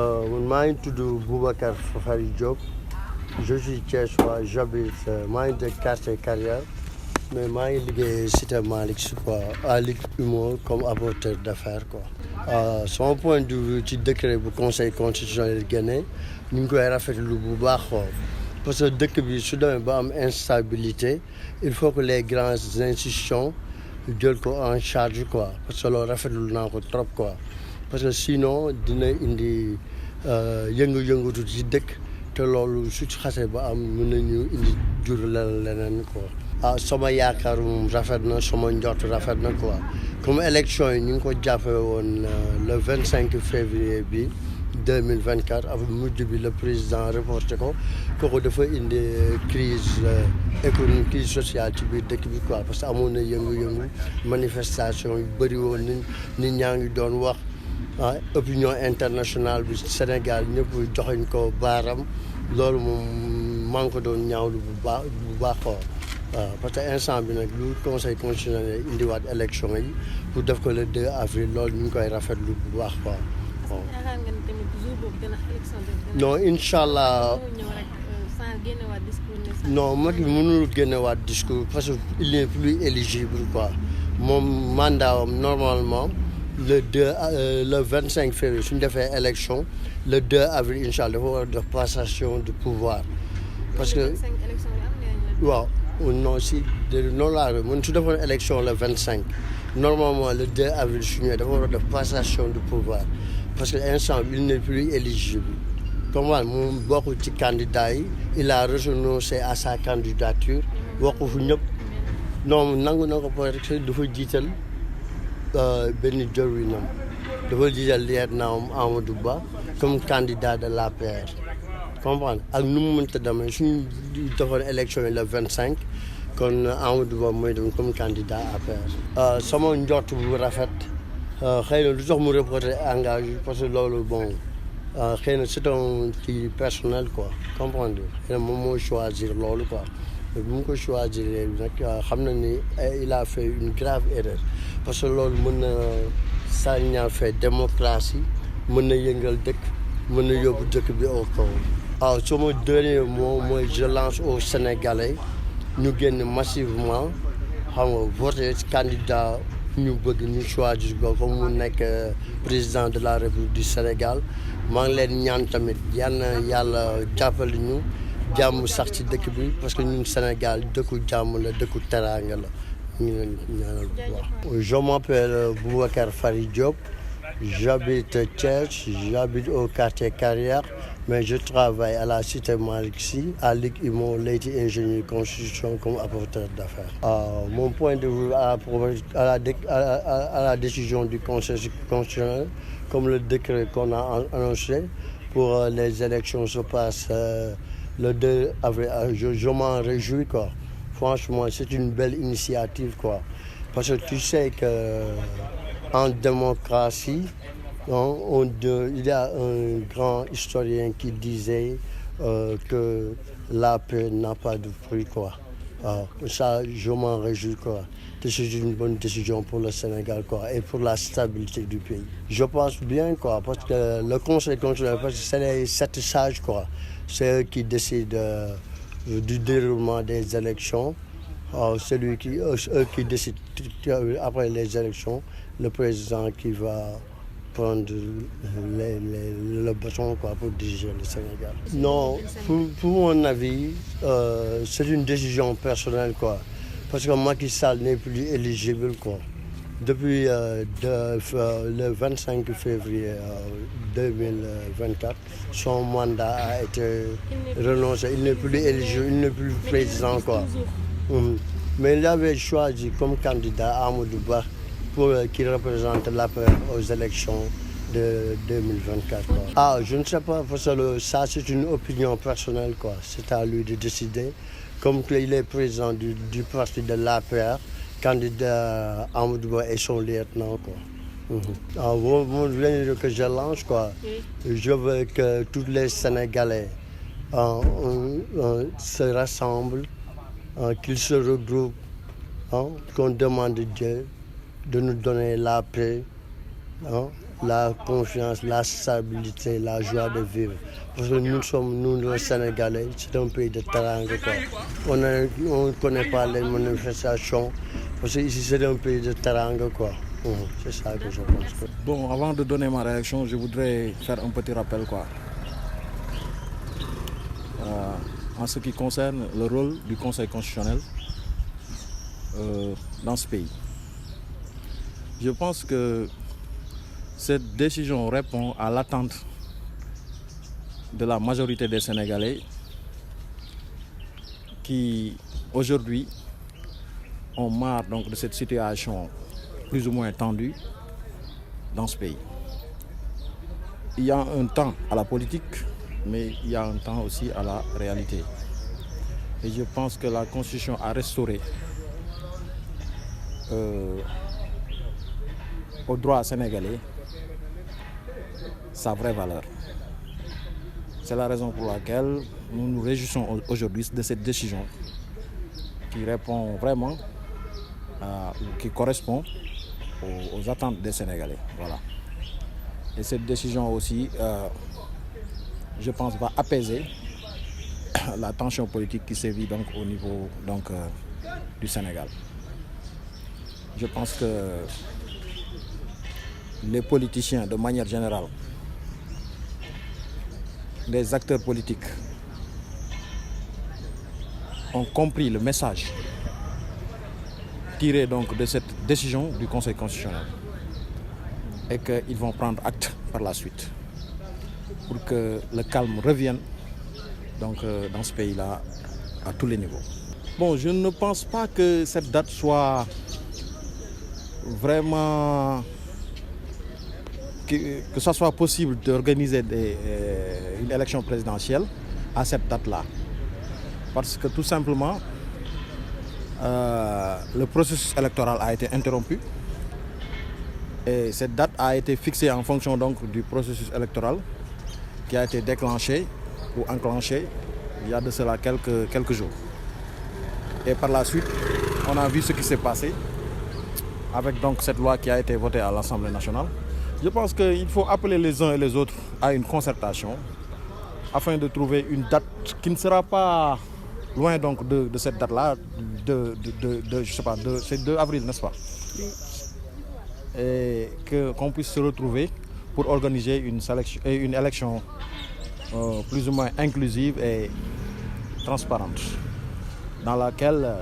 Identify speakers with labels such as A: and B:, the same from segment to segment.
A: maa ngi tudd Boubacar Fary Diop je suis Thiessois j'habite maa ngi dëkk quartier Carrière mais maa ngi liggéey cité Malick Sy quoi à Ligue Humo comme apporteur d'affaires quoi. Sama point de vue ci décret bu conseil constitutionnel génne ñu ngi koy rafetlu bu baax quoi parce que dëkk bi su demee ba am instabilité il faut que les grandes institutions jël ko en charge quoi parce que loolu rafetlu naa ko trop quoi. Parce que sinon dina indi yëngu-yëngatu ci dëkk te loolu su ci xasee ba am mën nañu indi jur leneen quoi. Sama yaakaar moom rafet na sama njort rafet na quoi comme élection yi ñu ngi ko jàppe woon le 25 février bi 2024 avec mujj bi le président reporté ko kooku dafa indi crise économique crise sociale ci biir dëkk bi quoi parce que amoon na yëngu-yëngu manifestation yu bëri woon nit ñaa ngi doon wax. Opinion internationale bi Sénégal ñëpp joxeñ ko baaram loolu moom maa ngi ko doon ñaawlu bu baax quoi parce que instant bi nag lu conseil constitutionnel indiwaat élection yi pour def ko le 2 avril loolu ñu ngi koy rafetlu bu baax quoi.
B: yaakaar nga ni tamit jour boobu dina élection bi.
A: non incha allah non Macky mënul génnewaat discours parce que il n'est plus éligible quoi moom mandat am normalement. le 25 février suñu defee élection le 2 avril incha allah dafa war a def passation de pouvoir parce que waaw non si noonu laa mën su defoon élection le 25 normalement le 2 avril su ñëwee dafa war a def passation de pouvoir parce que instant bi il n'est plus éligible comme wàll moom bokkul ci candidat yi il a renoncé à sa candidature waxu fu ñëpp non nangu na ko parce que dafa jiital benn jëwriñam dafa jiital lieutenant Amadou Ba comme candidat de l'APR comprendre ak nu mu mënta demee suñu defoon élection yi le 25 kon Amadou Ba mooy dem comme candidat APR. Sama njort bu rafet xëy na lu tax mu reporté engagé parce que loolu bon xëy na c'est un kii personnel quoi comprendre xëy na moom moo choisir loolu quoi. bu mu ko choisir nag xam na ni il a fait une grave erreur parce que loolu mën na saña fait démocratie mën na yëngal dëkk mën na yóbbu dëkk bi au kaw. Sama dernier mot mooy je lance aux Sénégalais ñu génn massivement xam nga voter candidat ñu bëgg ñu choisir ko comme mu nekk président de la République du Sénégal maa ngi leen ñaan tamit yàlla jàppale ñu. jàmm sax ci dëkk bi parce que ñun Sénégal dëkku jàmm la dëkku teraanga la ñu leen ñaanal bu baax. Je m'appelle Boubacar Fary Diop j'habite Thiès j'habite au quartier Carrière mais je travaille à la cité Malick Sy à Ligue Humo Leyti ingénieur construction comme apporteur d'affaires. Mon point de vue à la décision du conseil constitutionnel comme le décret qu'on a annoncé pour les élections se passent le 2 avril, je m'en réjouis quoi. Franchement, c'est une belle initiative quoi. Parce que tu sais que en démocratie, il y a un grand historien qui disait que la paix n'a pas de prix quoi. Ça, je m'en réjouis quoi. C'est une bonne décision pour le Sénégal quoi et pour la stabilité du pays. Je pense bien quoi parce que le conseil constitutionnel parce que c'est les 7 sages quoi. C'est eux qui décident du déroulement des élections. Eux qui décident après les élections, le président qui va prendre le bâton quoi, pour diriger le Sénégal. Non, pour mon avis, c'est une décision personnelle quoi. Parce que Macky Sall n'est plus éligible quoi. Depuis le 25 février 2024, son mandat a été renoncé. Il n'est plus éligible, il n'est plus président quoi. Mais il avait choisi comme candidat Amadou Ba pour qui représente l'APR aux élections de 2024 quoi. Je ne sais pas parce que ça c'est une opinion personnelle quoi. C'est à lui de décider. Comme il est président du parti de l'APR. Candidat Amadou Ba et son lieutenant quoi. Mon venir que je lance quoi. Je veux que tous les Sénégalais se rassemblent, qu'ils se regroupent, qu'on demande Dieu de nous donner la paix hein, la confiance, la stabilité, la joie de vivre. Parce que nous les Sénégalais, c'est un pays de talent. On ne connaît pas les manifestations, parce que ici c'est un pays de talent. C'est ça que je pense.
C: Bon, avant de donner ma réaction, je voudrais faire un petit rappel. En ce qui concerne le rôle du Conseil constitutionnel dans ce pays. Je pense que cette décision répond à l'attente de la majorité des Sénégalais qui, aujourd'hui, ont marre donc de cette situation plus ou moins tendue dans ce pays. Il y a un temps à la politique, mais il y a un temps aussi à la réalité. Et je pense que la Constitution a restauré au droit sénégalais sa vraie valeur. C'est la raison pour laquelle nous nous réjouissons aujourd'hui de cette décision qui répond vraiment, qui correspond aux attentes des Sénégalais. Voilà. Et cette décision aussi, je pense, va apaiser la tension politique qui sévit donc au niveau du Sénégal. Je pense que les politiciens, de manière générale, les acteurs politiques ont compris le message tiré donc de cette décision du Conseil constitutionnel et qu'ils vont prendre acte par la suite pour que le calme revienne donc, dans ce pays-là à tous les niveaux. Bon, je ne pense pas que cette date soit vraiment que ça soit possible d'organiser une élection présidentielle à cette date-là. Parce que tout simplement, le processus électoral a été interrompu et cette date a été fixée en fonction donc du processus électoral qui a été déclenché ou enclenché il y a de cela quelques jours. Et par la suite, on a vu ce qui s'est passé avec donc cette loi qui a été votée à l'Assemblée nationale. Je pense qu'il faut appeler les uns et les autres à une concertation afin de trouver une date qui ne sera pas loin donc de cette date-là, je sais pas, c'est 2 avril, n'est-ce pas? Et qu'on puisse se retrouver pour organiser une élection plus ou moins inclusive et transparente, dans laquelle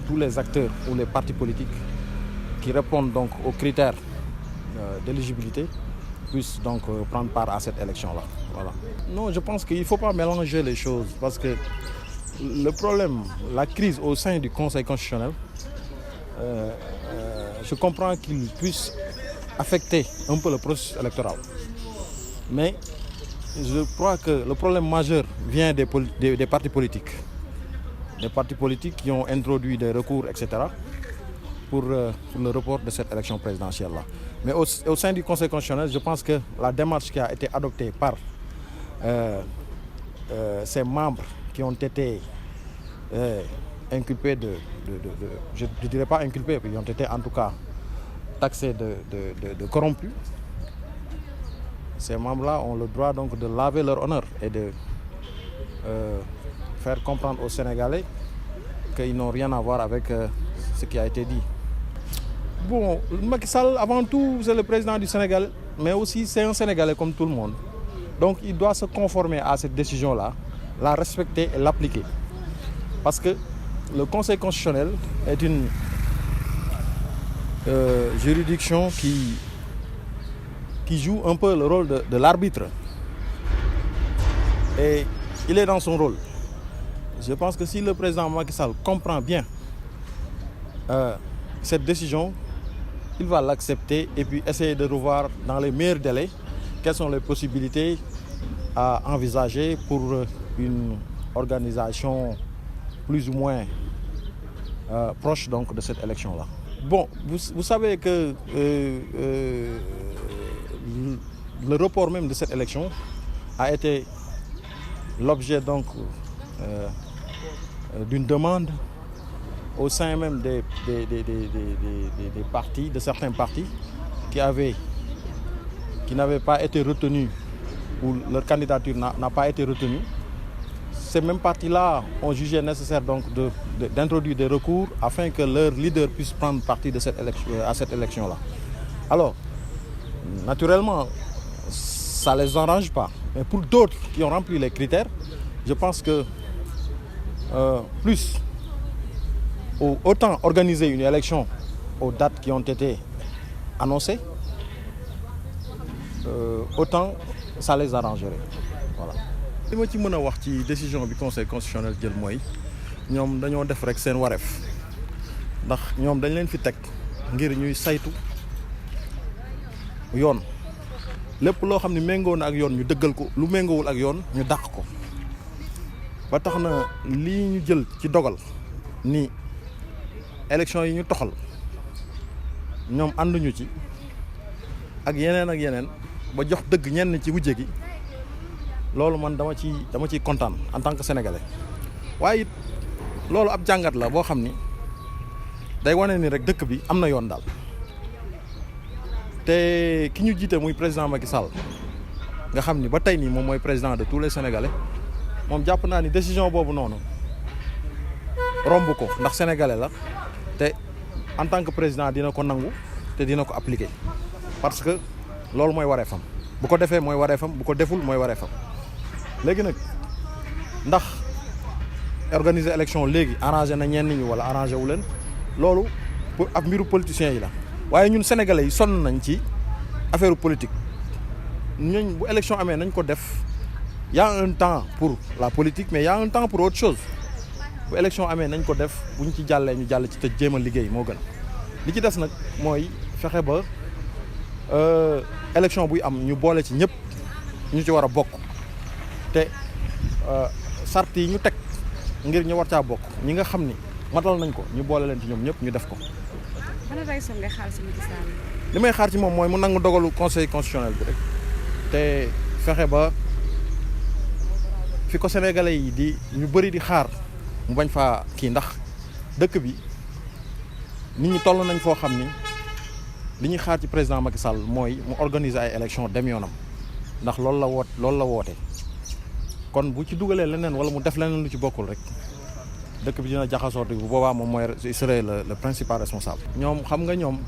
C: tous les acteurs ou les partis politiques qui répondent donc aux critères d'éligibilité puissent donc prendre part à cette élection-là. Voilà. Non, je pense qu'il ne faut pas mélanger les choses parce que le problème, la crise au sein du Conseil constitutionnel, je comprends qu'il puisse affecter un peu le processus électoral. Mais je crois que le problème majeur vient des partis politiques. Des partis politiques qui ont introduit des recours, etc. pour le report de cette élection présidentielle-là. Mais au sein du Conseil constitutionnel, je pense que la démarche qui a été adoptée par ces membres qui ont été inculpés je ne dirais pas inculpés, mais ils ont été en tout cas taxés de corrompus. Ces membres-là ont le droit donc de laver leur honneur et de faire comprendre aux Sénégalais qu'ils n'ont rien à voir avec ce qui a été dit. Bon, Macky Sall, avant tout, c'est le président du Sénégal, mais aussi c'est un Sénégalais comme tout le monde. Donc il doit se conformer à cette décision-là, la respecter et l'appliquer. Parce que le Conseil constitutionnel est une juridiction qui joue un peu le rôle de l'arbitre. Et il est dans son rôle. Je pense que si le président Macky Sall comprend bien cette décision, il va l'accepter et puis essayer de revoir dans les meilleurs délais quelles sont les possibilités à envisager pour une organisation plus ou moins proche donc de cette élection-là. Bon, vous savez que le report même de cette élection a été l'objet donc d'une demande au sein même des partis, de certains partis qui avaient qui n'avaient pas été retenus ou leur candidature n'a pas été retenue, ces mêmes partis-là ont jugé nécessaire donc d'introduire des recours afin que leur leader puisse prendre partie de cette élection, à cette élection-là. Alors, naturellement, ça ne les arrange pas. Mais pour d'autres qui ont rempli les critères, je pense que autant organiser une élection aux dates qui ont été annoncées, autant ça les arrangerait. Voilà. li ma ci mën a wax ci décision bi conseil constitutionnel jël mooy ñoom dañoo def rek seen wareef ndax ñoom dañ leen fi teg ngir ñuy saytu yoon lépp loo xam ne méngoo na ak yoon ñu dëggal ko lu méngoowul ak yoon ñu dàq ko ba tax na lii ñu jël ci dogal ni élection yi ñu toxal ñoom ànduñu ci ak yeneen ba jox dëgg ñenn ci wujje gi loolu man dama ciy kontaan en tant que sénégalais waaye it loolu ab jàngat la boo xam ni day wane ni rek dëkk bi am na yoon daal te ki ñu jiite muy président Macky Sall nga xam ni ba tey nii moom mooy président de tous les sénégalais moom jàpp naa ni décision boobu noonu romb ko ndax sénégalais la te en tant que président dina ko nangu te dina ko appliquer parce que loolu mooy wareefam bu ko defee mooy wareefam bu ko deful mooy wareefam léegi nag ndax organiser élection léegi arrangé na ñenn ñi wala arrangé wu leen loolu pour ab mbiru politiciens yi la waaye ñun sénégalais yi sonn nañ ci affaire politique ñooñ bu élection amee nañ ko def y a un temps pour la politique mais y a un temps pour autre chose bu élection amee nañ ko def buñ ci jàllee ñu jàll ci te jéem a liggéey moo gën li ci des nag mooy fexe ba élection buy am ñu boole ci ñëpp ñu ci war a bokk te sart yi ñu teg ngir ñu war caa bokk ñi nga xam ni matal nañ ko ñu boole leen ci ñoom ñëpp ñu def ko.
B: ban réaction ngay xaar ci Macky Sall.
C: li may xaar ci moom mooy mu nangu dogalu conseil constitutionnel bi rek te fexe ba fi ko sénégalais yi di ñu bëri di xaar mu bañ faa kii ndax dëkk bi nit ñi toll nañ foo xam ni li ñuy xaar ci président Macky Sall mooy mu organiser ay élection dem yoonam ndax loolu la woote kon bu ci dugalee leneen wala mu def leneen lu ci bokkul rek dëkk bi dina jaxasoo bu boobaa moom mooy serait le principal responsable. ñoom xam nga ñoom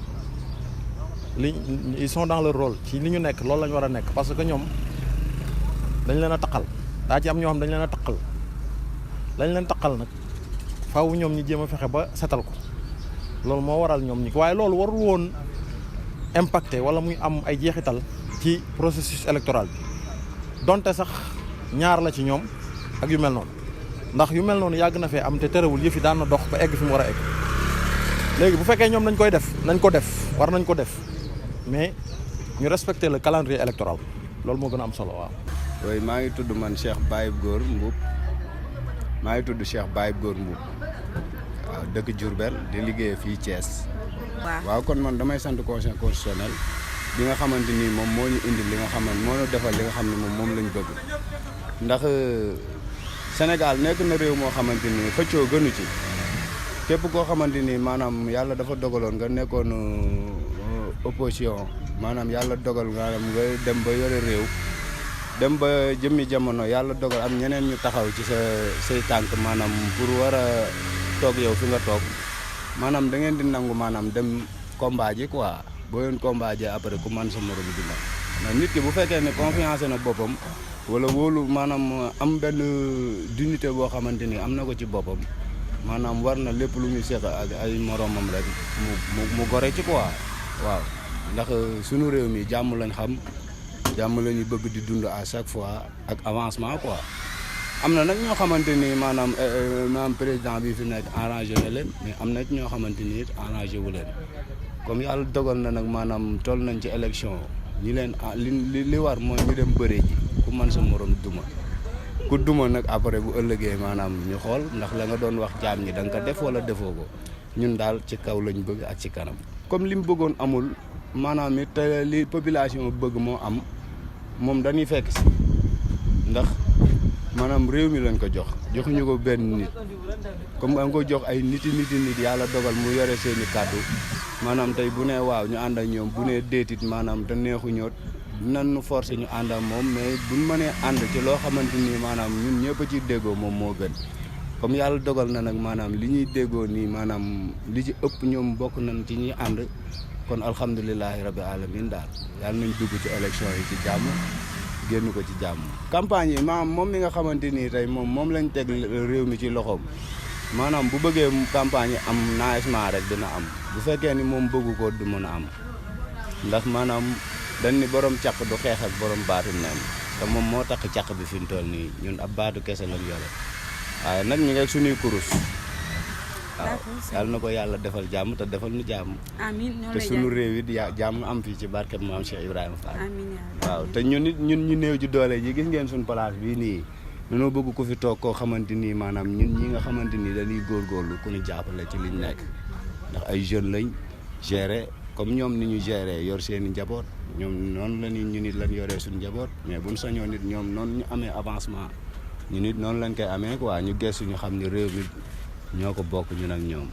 C: ils sont dans leur rôle ci li ñu nekk loolu la ñu war a nekk parce que ñoom dañ leen a taqal daa ci am ñoo xam dañ leen a taqal lañ leen taqal nag faaw ñoom ñi jéem a fexe ba setal ko loolu moo waral ñoom ñi waaye loolu warul woon impacté wala muy am ay jeexital ci processus électoral bi donte sax ñaar la ci ñoom ak yu mel noonu ndax yu mel noonu yàgg na fee am te terewul yëf yi daan na dox ba egg fi mu war a egg léegi bu fekkee ñoom nañ ko def war nañ ko def mais ñu respecter le calendrier électoral loolu moo gën a am solo waaw.
D: oui maa ngi tudd man Cheikh Baye Góor Mbuub waaw dëkk Diourbel di liggéey fii Thiès. waaw kon man damay sant conseil constitutionnel bi nga xamante ni moom moo ñu indi li nga xamante moo ñu defal li nga xam ne moom lañ bëgg ndax Sénégal nekk na réew moo xamante ni xëccoo gënu ci képp koo xamante ni maanaam yàlla dafa dogaloon nga nekkoon opposition maanaam yàlla dogal nga dem ba yore réew dem ba jëmmi jamono yàlla dogal am ñeneen ñu taxaw ci say tànk maanaam pour war a toog yow fi nga toog maanaam da ngeen di nangu maanaam dem combat ji quoi boo leen combat ji après ku man sa morom dina ndax nit ki bu fekkee ne confiance na boppam wala wóolu maanaam am benn dignité boo xamante ni am na ko ci boppam maanaam war na lépp lu muy seq ak ay moromam rek mu gore ci quoi waaw ndax sunu réew mi jàmm lañ xam jàmm la ñu bëgg di dund à chaque fois ak avancement quoi am na nag ñoo xamante ni maanaam président bi fi nekk arrangé na leen mais am na ñoo xamante ni it arrangé wu leen comme yàlla dogal na nag maanaam toll nañ ci élection ñi leen li war mooy ñu dem bëree ji ku man sa morom duma ku duma nag après bu ëllëgee maanaam ñu xool ndax la nga doon wax jaam ñi da nga ko def wala defoo ko ñun daal ci kaw lañ bëgg ak ci kanam comme li mu bëggoon amul maanaam it li population bëgg moo am moom dañuy fekk si ndax maanaam réew mi lañ ko joxuñu ko benn nit comme nga ko jox ay nit yàlla dogal mu yore seeni kàddu maanaam tey bu nee waaw ñu ànd ak ñoom bu nee déetit maanaam te neexuñoo dinañ nu forcer ñu ànd ak moom mais buñ mënee ànd ci loo xamante ni maanaam ñun ñëpp a ci déggoo moom moo gën comme yàlla dogal na nag maanaam li ñuy déggoo nii maanaam li ci ëpp ñoom bokk nañ ci ñuy ànd kon alhamdulilahi rabbi alamin daal yàlla nañ dugg ci élection yi ci jàmm génn ko ci jàmm. campagne yi maanaam moom mi nga xamante ni tey moom lañ teg réew mi ci loxoom maanaam bu bëggee campagne yi am naajement rek dina am bu fekkee ni moom bëggu ko du mën a am ndax maanaam dañ ni borom caq du xeex ak borom baatu neen te moom moo tax caq bi fi mu toll nii ñun ab baatu kese lañ yore waaye nag ñu ngi ak suñuy kurus. waaw yàlla na ko yàlla defal jàmm te defal nu jàmm.
B: amiin
D: te suñu réew it jàmm am fii ci barkeb maam Cheikh Ibrahima Fall.
B: amiin
D: waaw te ñun ñu néew ji doole ji gis ngeen suñu place bii nii dañoo bëgg ku fi toog koo xamante ni maanaam ñun ñi nga xamante ni dañuy góorgóorlu ku ñu jàppale ci liñ nekk ndax ay jeunes lañ gérer comme ñoom ni ñu gérer yor seen i njaboot ñoom noonu la ñu nit lañ yoree suñu njaboot mais buñ sañoon nit ñoom noonu ñu amee avancement ñu nit noonu lañ koy amee quoi ñu gëstu ñu xam ne réew mi ñoo ko bokk ñun ak ñoom.